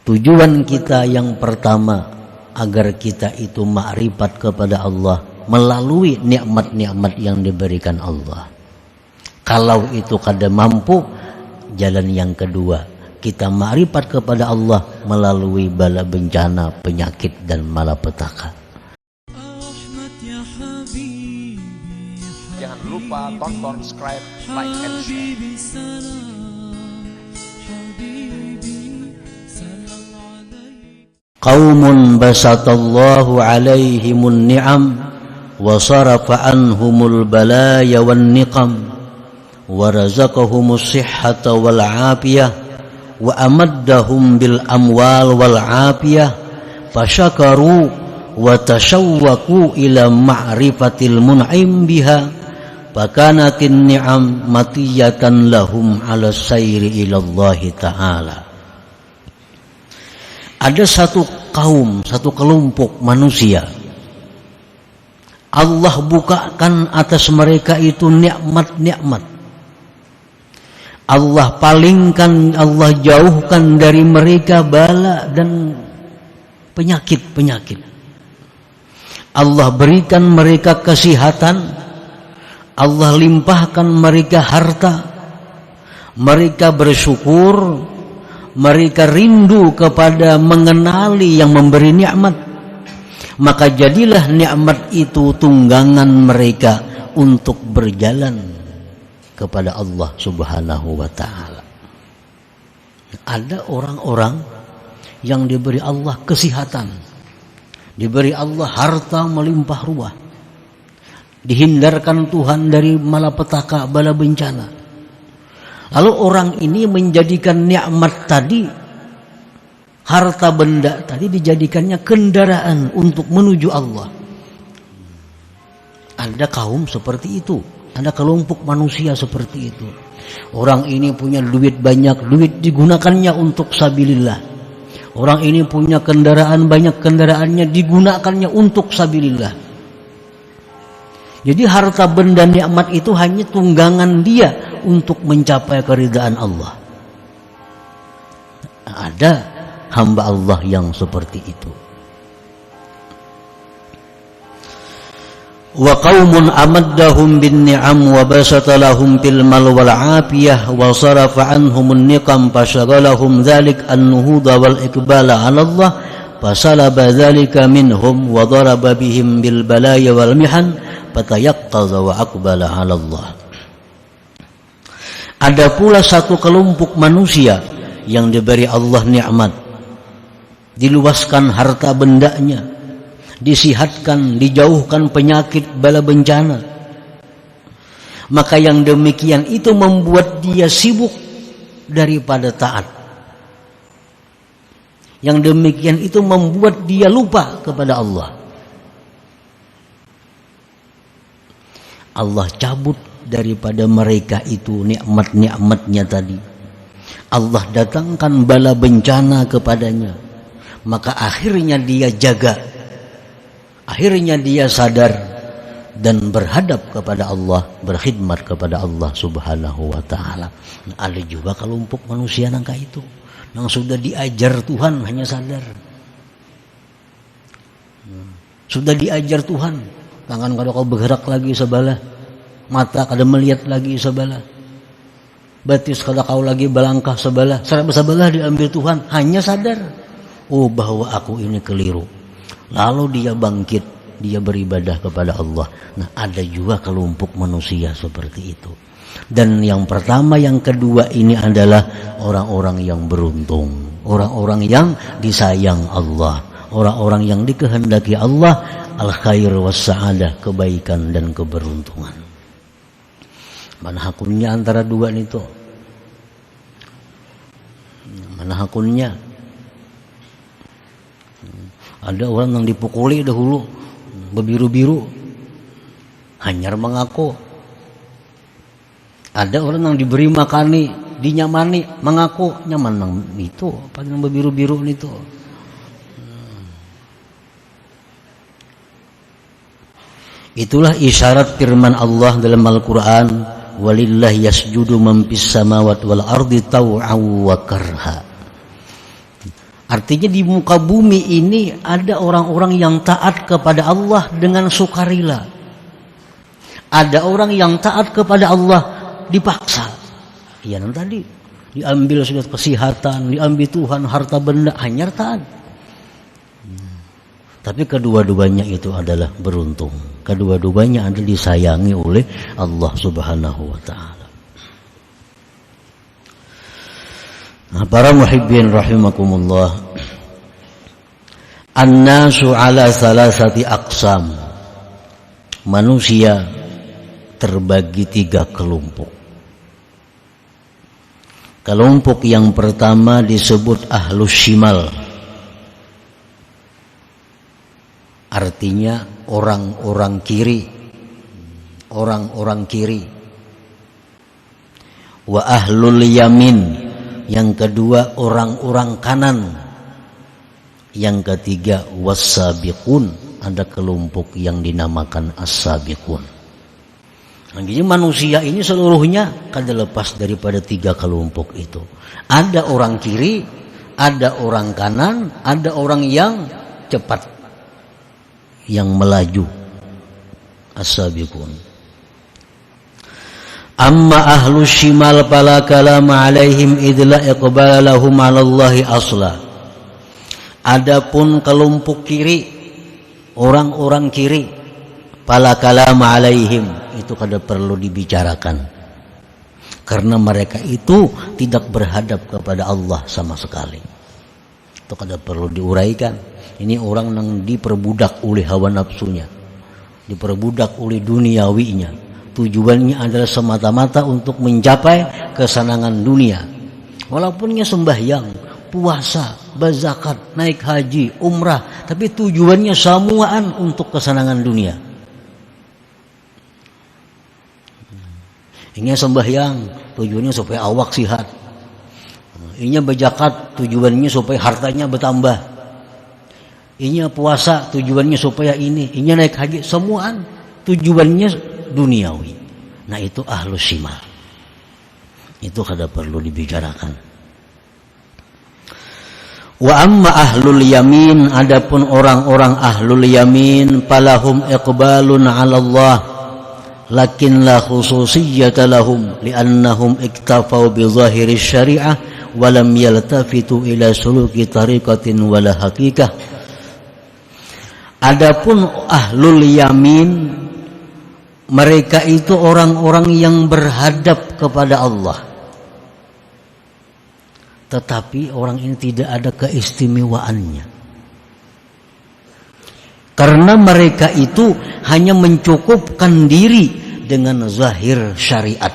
Tujuan kita yang pertama agar kita itu ma'rifat kepada Allah melalui nikmat-nikmat yang diberikan Allah. Kalau itu kada mampu, jalan yang kedua, kita ma'rifat kepada Allah melalui bala bencana, penyakit dan malapetaka. Jangan lupa tonton, subscribe, like, and share. Qaumun basatallahu alaihimun ni'am wa sarafa anhumul balaya wan niqam wa razaqahumus sihhata wal afiyah wa amaddahum bil amwal wal afiyah fasyakaru wa tashawwaqu ila ma'rifatil mun'im biha fakanatin ni'am matiyatan lahum ala sayri ila Allah ta'ala. Ada satu kaum, satu kelompok manusia, Allah bukakan atas mereka itu nikmat-nikmat. Allah palingkan, Allah jauhkan dari mereka bala dan penyakit-penyakit. Allah berikan mereka kesehatan, Allah limpahkan mereka harta, mereka bersyukur, mereka rindu kepada mengenali yang memberi nikmat. Maka jadilah nikmat itu tunggangan mereka untuk berjalan kepada Allah Subhanahu wa ta'ala. Ada orang-orang yang diberi Allah kesehatan, diberi Allah harta melimpah ruah, dihindarkan Tuhan dari malapetaka, bala bencana. Lalu orang ini menjadikan nikmat tadi, harta benda tadi dijadikannya kendaraan untuk menuju Allah. Ada kaum seperti itu, ada kelompok manusia seperti itu. Orang ini punya duit banyak, duit digunakannya untuk sabilillah. Orang ini punya kendaraan banyak, kendaraannya digunakannya untuk sabilillah. Jadi harta benda nikmat itu hanya tunggangan dia untuk mencapai keridaan Allah. Ada hamba Allah yang seperti itu. Wa qaumun amaddahum bin ni'am wa basata lahum fil mal wal afiyah wa sarafa anhumun niqam fashagalahum dzalik an-nuhuda wal iqbala 'ala Allah fasalaba dzalika minhum wa daraba bihim bil balaya wal mihan fatayaqqadha wa aqbala 'ala Allah. Ada pula satu kelompok manusia yang diberi Allah nikmat, diluaskan harta bendanya, disihatkan, dijauhkan penyakit bala bencana. Maka yang demikian itu membuat dia sibuk daripada taat. Yang demikian itu membuat dia lupa kepada Allah. Allah cabut daripada mereka itu nikmat-nikmatnya tadi. Allah datangkan bala bencana kepadanya. Maka akhirnya dia jaga, akhirnya dia sadar dan berhadap kepada Allah, berkhidmat kepada Allah Subhanahu wa ta'ala. Ada juga kelompok manusia nangka itu, yang sudah diajar Tuhan hanya sadar. Sudah diajar Tuhan, tangan kada kau bergerak lagi sebelah, mata kada melihat lagi sebelah, batis kada kau lagi balangkah sebelah, sebelah diambil Tuhan, hanya sadar, oh bahwa aku ini keliru. Lalu dia bangkit, dia beribadah kepada Allah. Nah, ada juga kelompok manusia seperti itu. Dan yang pertama, yang kedua ini adalah orang-orang yang beruntung, orang-orang yang disayang Allah, orang-orang yang dikehendaki Allah al-khair was-sa'adah, kebaikan dan keberuntungan. Mana hakunnya antara dua itu? Mana hakunnya? Ada orang yang dipukuli dahulu, berbiru-biru, hanyar mengaku. Ada orang yang diberi makani, dinyamani, mengaku nyaman nang itu, apa yang berbiru-biru itu. Itulah isyarat firman Allah dalam Al-Quran, walillahi yasjudu man fis samawati wal ardi taw'an wa karha. Artinya di muka bumi ini ada orang-orang yang taat kepada Allah dengan sukarela. Ada orang yang taat kepada Allah dipaksa. Ya tadi diambil sudah kesehatan, diambil Tuhan harta benda, hanya taat. Tapi kedua-duanya itu adalah beruntung. Kedua-duanya adalah disayangi oleh Allah Subhanahu wa taala. Nah, para muhibbin rahimakumullah. An-nasu ala salasati aqsam. Manusia terbagi 3 kelompok. Kelompok yang pertama disebut ahlus shimal. Artinya orang-orang kiri. Orang-orang kiri. Wa ahlul yamin. Yang kedua orang-orang kanan. Yang ketiga was-sabiqun. Ada kelompok yang dinamakan as-sabiqun. Jadi manusia ini seluruhnya kada lepas daripada 3 kelompok itu. Ada orang kiri, ada orang kanan, ada orang yang cepat, yang melaju, as-sabiqun. Amma ahlus shimal fala kalama alaihim idla iqbala lahum 'ala Allahi asla. Adapun kelompok kiri, orang-orang kiri, fala kalama alaihim, itu kada perlu dibicarakan. Karena mereka itu tidak berhadap kepada Allah sama sekali. Itu kada perlu diuraikan. Ini orang yang diperbudak oleh hawa nafsunya, diperbudak oleh duniawinya. Tujuannya adalah semata-mata untuk mencapai kesenangan dunia. Walaupunnya sembahyang, puasa, berzakat, naik haji, umrah, tapi tujuannya semuaan untuk kesenangan dunia. Ini sembahyang, tujuannya supaya awak sihat. Ini berzakat, tujuannya supaya hartanya bertambah. Ini puasa, tujuannya supaya ini. Ini naik haji, semuaan tujuannya duniawi. Nah itu ahlus shimal. Itu kada perlu dibicarakan. Wa amma ahlul yamin, adapun orang-orang ahlul yamin, falahum iqbalun 'ala Allah, lakin la khususiyyata lahum li'annahum iktafau bi zahiri syari'ah wa lam yaltafitu ila suluki tariqatin wala haqiqah. Adapun ahlul yamin, mereka itu orang-orang yang berhadap kepada Allah. Tetapi orang ini tidak ada keistimewaannya. Karena mereka itu hanya mencukupkan diri dengan zahir syariat.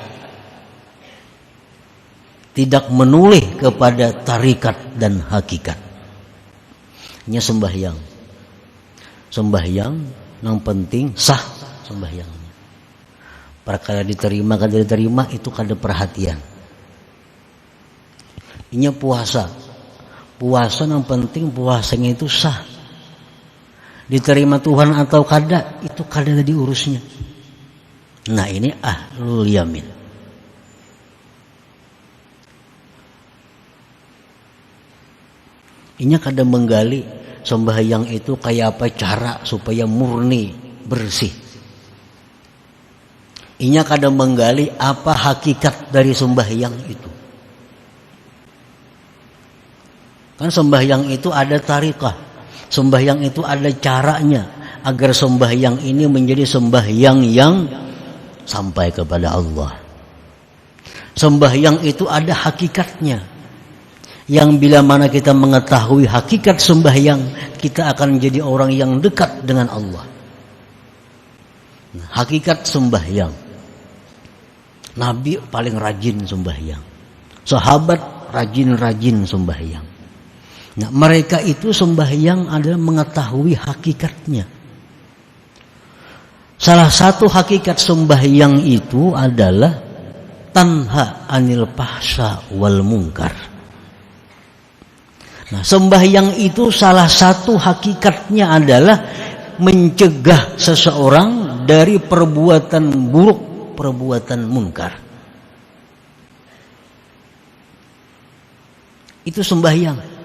Tidak menoleh kepada tarikat dan hakikat. Hanya sembahyang. Sembahyang yang penting sah sembahyangnya. Perkara diterima kada diterima itu kada perhatian. Ini puasa. Puasa yang penting puasanya itu sah. Diterima Tuhan atau kada, itu kada jadi urusnya. Nah ini ahlul yamin. Ini kada menggali sembahyang itu kayak apa cara supaya murni, bersih. Inya kadang menggali apa hakikat dari sembahyang itu. Kan sembahyang itu ada tarikah, sembahyang itu ada caranya agar sembahyang ini menjadi sembahyang yang sampai kepada Allah. Sembahyang itu ada hakikatnya, yang bila mana kita mengetahui hakikat sembahyang, kita akan menjadi orang yang dekat dengan Allah. Nah, hakikat sembahyang, Nabi paling rajin sembahyang, sahabat rajin-rajin sembahyang. Nah, mereka itu sembahyang adalah mengetahui hakikatnya. Salah satu hakikat sembahyang itu adalah tanha anil fahsya wal munkar. Nah, sembahyang itu salah satu hakikatnya adalah mencegah seseorang dari perbuatan buruk, perbuatan munkar. Itu sembahyang.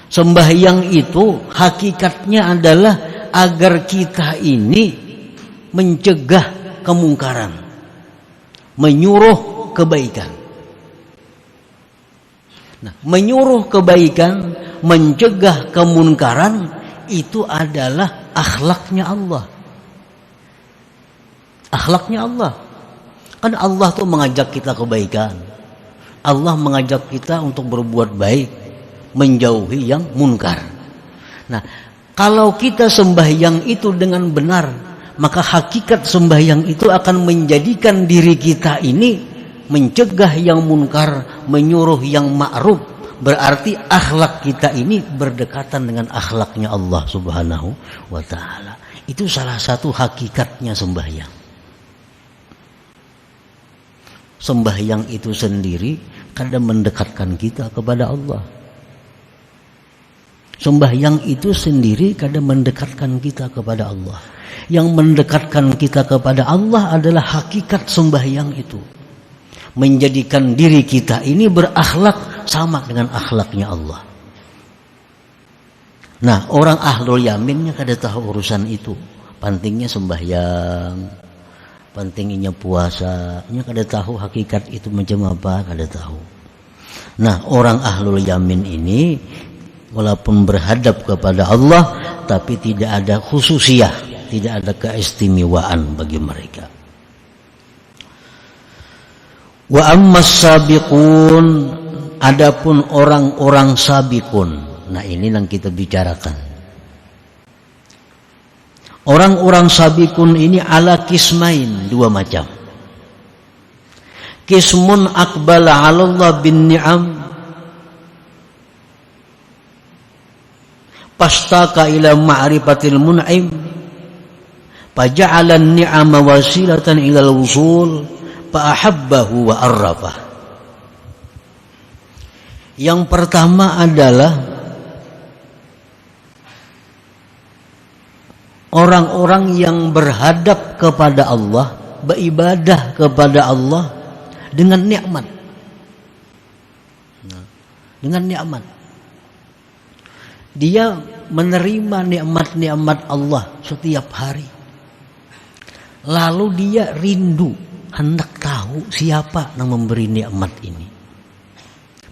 Sembahyang itu hakikatnya adalah agar kita ini mencegah kemungkaran, menyuruh kebaikan. Nah, menyuruh kebaikan, mencegah kemunkaran itu adalah akhlaknya Allah. Akhlaknya Allah. Kan Allah tuh mengajak kita kebaikan. Allah mengajak kita untuk berbuat baik, menjauhi yang munkar. Nah, kalau kita sembahyang itu dengan benar, maka hakikat sembahyang itu akan menjadikan diri kita ini mencegah yang munkar, menyuruh yang ma'ruf. Berarti akhlak kita ini berdekatan dengan akhlaknya Allah Subhanahu wa ta'ala. Itu salah satu hakikatnya sembahyang. Sembahyang itu sendiri kadang mendekatkan kita kepada Allah. Sembahyang itu sendiri kadang mendekatkan kita kepada Allah. Yang mendekatkan kita kepada Allah adalah hakikat sembahyang itu. Menjadikan diri kita ini berakhlak sama dengan akhlaknya Allah. Nah, orang ahlul yaminnya kada tahu urusan itu. Pentingnya sembahyang, pentingnya puasa, nya kada tahu hakikat itu macam apa, kada tahu. Nah, orang ahlul yamin ini walaupun berhadap kepada Allah, tapi tidak ada khususiyah, tidak ada keistimewaan bagi mereka. Wa ammas sabiqun, adapun orang-orang sabiqun. Nah, ini yang kita bicarakan. Orang-orang sabiqun ini ala kismain, dua macam. Kismun aqbala 'ala Allah bin ni'am, pastaka ila ma'rifatil mun'im, faja'ala an-ni'ama wasilatan ila al-wusul, fa ahabbahu wa arrafah. Yang pertama adalah orang-orang yang berhadap kepada Allah, beribadah kepada Allah dengan nikmat. Dengan nikmat. Dia menerima nikmat-nikmat Allah setiap hari. Lalu dia rindu, hendak tahu siapa yang memberi nikmat ini.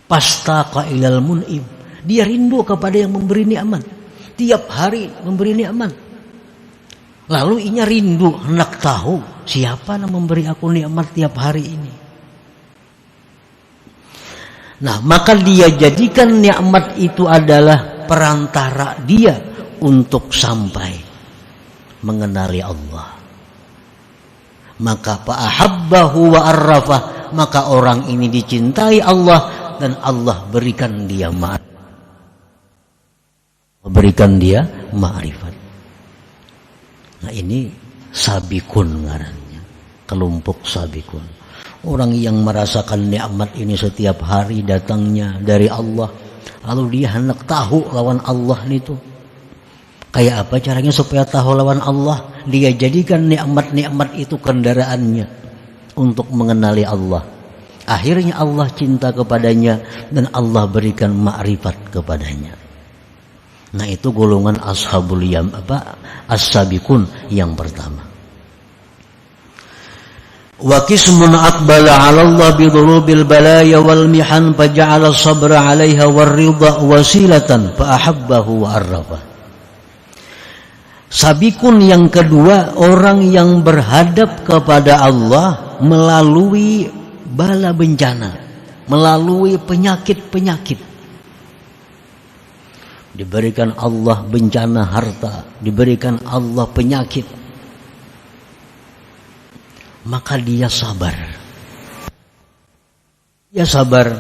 Pastaqa ilal mun'im. Dia rindu kepada yang memberi nikmat. Tiap hari memberi nikmat. Lalu inya rindu, hendak tahu siapa yang memberi aku nikmat tiap hari ini. Nah, maka dia jadikan nikmat itu adalah perantara dia untuk sampai mengenali Allah. Maka fa'ahabbahu wa arrafah, maka orang ini dicintai Allah dan Allah berikan dia ma'rifat. Nah, ini sabikun ngarannya, kelompok sabikun. Orang yang merasakan nikmat ini setiap hari datangnya dari Allah, lalu dia hendak tahu lawan Allah itu. Kayak apa caranya supaya tahu lawan Allah? Dia jadikan nikmat-nikmat itu kendaraannya untuk mengenali Allah. Akhirnya Allah cinta kepadanya dan Allah berikan ma'rifat kepadanya. Nah, itu golongan ashabul yam, as-sabiqun yang pertama. Wa qismun aqbala 'ala Allah bi dhurubil balaya wal mihan faja'ala sabra 'alaiha war ridha wasilatan fa ahabbahu wa arrafa. Sabikun yang kedua, orang yang berhadap kepada Allah melalui bala bencana, melalui penyakit-penyakit. Diberikan Allah bencana harta, diberikan Allah penyakit, maka dia sabar. Dia sabar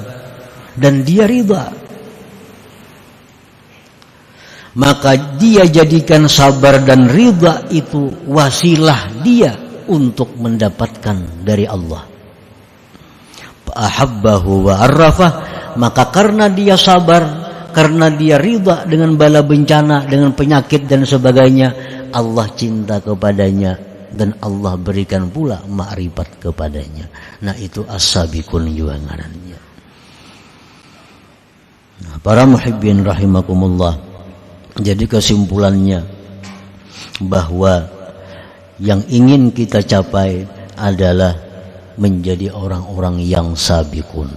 dan dia ridha. Maka dia jadikan sabar dan ridha itu wasilah dia untuk mendapatkan dari Allah. Ahabbahu wa arrafah, maka karena dia sabar, karena dia ridha dengan bala bencana, dengan penyakit dan sebagainya, Allah cinta kepadanya dan Allah berikan pula ma'rifat kepadanya. Nah, itu as-sabiqun juga ngarannya. Nah, para muhibbin rahimakumullah, jadi kesimpulannya bahwa yang ingin kita capai adalah menjadi orang-orang yang sabiqun.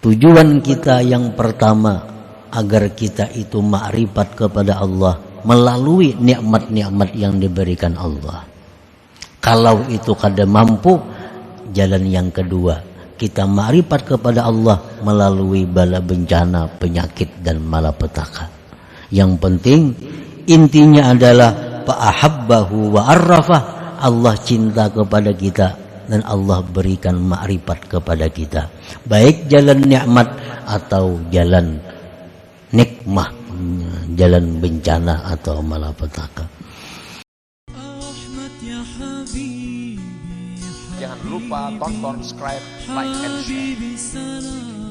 Tujuan kita yang pertama agar kita itu makrifat kepada Allah melalui nikmat-nikmat yang diberikan Allah. Kalau itu kada mampu, jalan yang kedua kita makrifat kepada Allah melalui bala bencana, penyakit dan malapetaka. Yang penting intinya adalah fa'ahabbahu wa arrafah, Allah cinta kepada kita dan Allah berikan makrifat kepada kita, baik jalan nikmat atau jalan nikmah, jalan bencana atau malapetaka. Jangan lupa tonton, subscribe, like, and share.